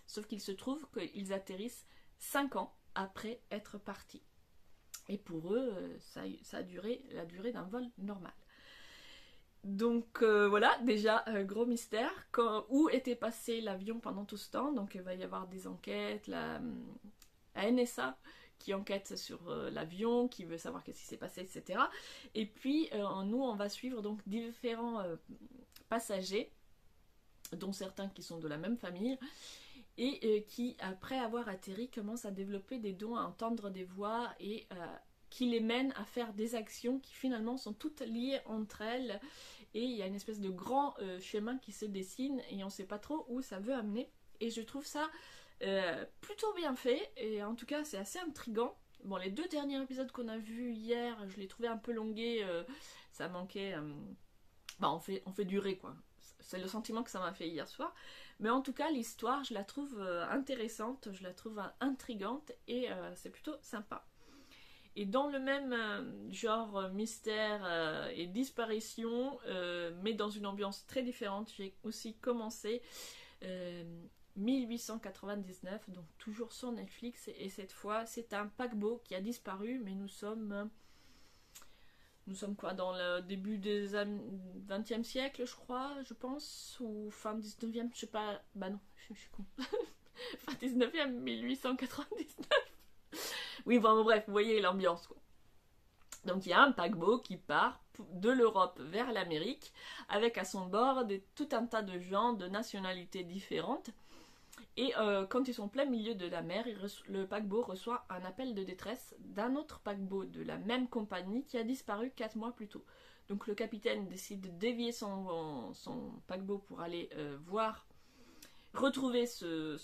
Sauf qu'il se trouve qu'ils atterrissent 5 ans après être partis. Et pour eux, ça a duré la durée d'un vol normal. Donc voilà, déjà gros mystère, où était passé l'avion pendant tout ce temps. Donc il va y avoir des enquêtes, la NSA qui enquête sur l'avion, qui veut savoir qu'est-ce qui s'est passé, etc. Et puis nous on va suivre donc différents passagers, dont certains qui sont de la même famille, et qui après avoir atterri commencent à développer des dons, à entendre des voix, et qui les mènent à faire des actions qui finalement sont toutes liées entre elles, et il y a une espèce de grand chemin qui se dessine et on ne sait pas trop où ça veut amener, et je trouve ça plutôt bien fait, et en tout cas c'est assez intriguant. Bon, les 2 derniers épisodes qu'on a vus hier, je les trouvais un peu longués, ça manquait, on fait durer quoi, c'est le sentiment que ça m'a fait hier soir, mais en tout cas l'histoire je la trouve intéressante, je la trouve intrigante, et c'est plutôt sympa. Et dans le même genre mystère et disparition, mais dans une ambiance très différente, j'ai aussi commencé 1899, donc toujours sur Netflix, et cette fois c'est un paquebot qui a disparu, mais nous sommes quoi, dans le début des 20e siècle, je crois, je pense, ou fin 19e, je sais pas, bah non, je suis con. Fin 19e, 1899. Oui, bon, bref, vous voyez l'ambiance, quoi. Donc il y a un paquebot qui part de l'Europe vers l'Amérique, avec à son bord tout un tas de gens de nationalités différentes. Et quand ils sont en plein milieu de la mer, le paquebot reçoit un appel de détresse d'un autre paquebot de la même compagnie qui a disparu 4 mois plus tôt. Donc le capitaine décide de dévier son paquebot pour aller retrouver ce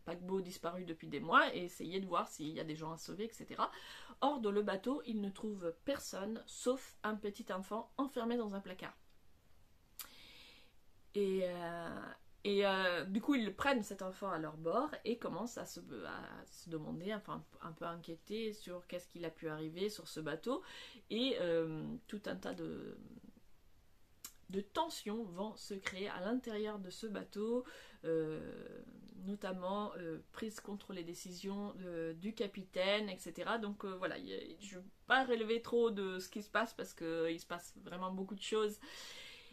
paquebot disparu depuis des mois et essayer de voir s'il y a des gens à sauver, etc. Or, dans le bateau, il ne trouve personne, sauf un petit enfant enfermé dans un placard. Et Et du coup, ils prennent cet enfant à leur bord et commencent à se demander, enfin un peu inquiétés sur qu'est-ce qu'il a pu arriver sur ce bateau. Et tout un tas de tensions vont se créer à l'intérieur de ce bateau, notamment prise contre les décisions du capitaine, etc. Donc voilà, je ne vais pas relever trop de ce qui se passe parce qu'il se passe vraiment beaucoup de choses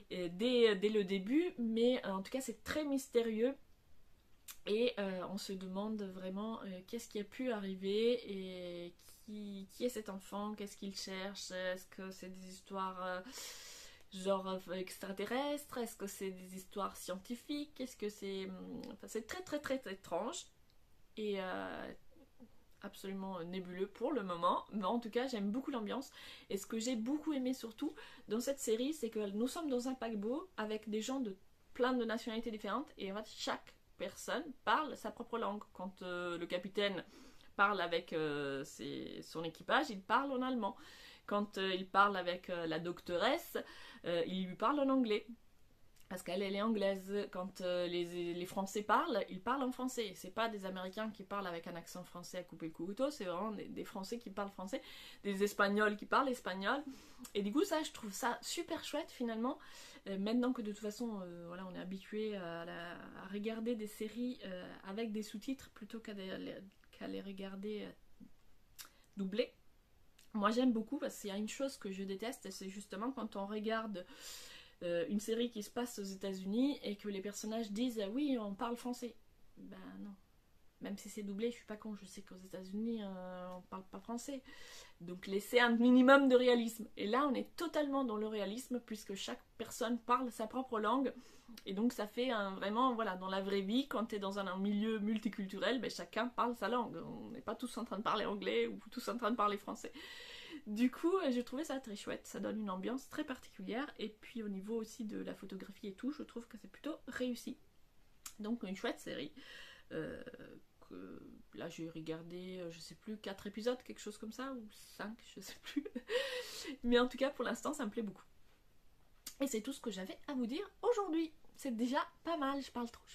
dès le début, mais en tout cas c'est très mystérieux et on se demande vraiment qu'est-ce qui a pu arriver et qui est cet enfant, qu'est-ce qu'il cherche, est-ce que c'est des histoires genre extraterrestres, est-ce que c'est des histoires scientifiques, est-ce que c'est... Enfin, c'est très très très étrange et absolument nébuleux pour le moment, mais en tout cas j'aime beaucoup l'ambiance. Et ce que j'ai beaucoup aimé surtout dans cette série, c'est que nous sommes dans un paquebot avec des gens de plein de nationalités différentes et en fait chaque personne parle sa propre langue. Quand le capitaine parle avec son équipage, il parle en allemand. Quand il parle avec la doctoresse, il lui parle en anglais. Parce qu'elle est anglaise. Quand les Français parlent, ils parlent en français. C'est pas des Américains qui parlent avec un accent français à couper le couteau, c'est vraiment des Français qui parlent français, des Espagnols qui parlent espagnol. Et du coup, ça, je trouve ça super chouette finalement. Maintenant que de toute façon, voilà, on est habitué à regarder des séries avec des sous-titres plutôt qu'à les regarder doublés. Moi, j'aime beaucoup parce qu'il y a une chose que je déteste, c'est justement quand on regarde une série qui se passe aux États-Unis et que les personnages disent oui, on parle français. Ben non. Même si c'est doublé, je suis pas con, je sais qu'aux États-Unis on parle pas français. Donc laissez un minimum de réalisme. Et là, on est totalement dans le réalisme puisque chaque personne parle sa propre langue. Et donc ça fait vraiment, voilà, dans la vraie vie, quand tu es dans un milieu multiculturel, ben, chacun parle sa langue. On n'est pas tous en train de parler anglais ou tous en train de parler français. Du coup, j'ai trouvé ça très chouette, ça donne une ambiance très particulière, et puis au niveau aussi de la photographie et tout, je trouve que c'est plutôt réussi. Donc une chouette série, que là j'ai regardé, je sais plus, 4 épisodes, quelque chose comme ça, ou 5, je sais plus. Mais en tout cas, pour l'instant, ça me plaît beaucoup. Et c'est tout ce que j'avais à vous dire aujourd'hui. C'est déjà pas mal, je parle trop,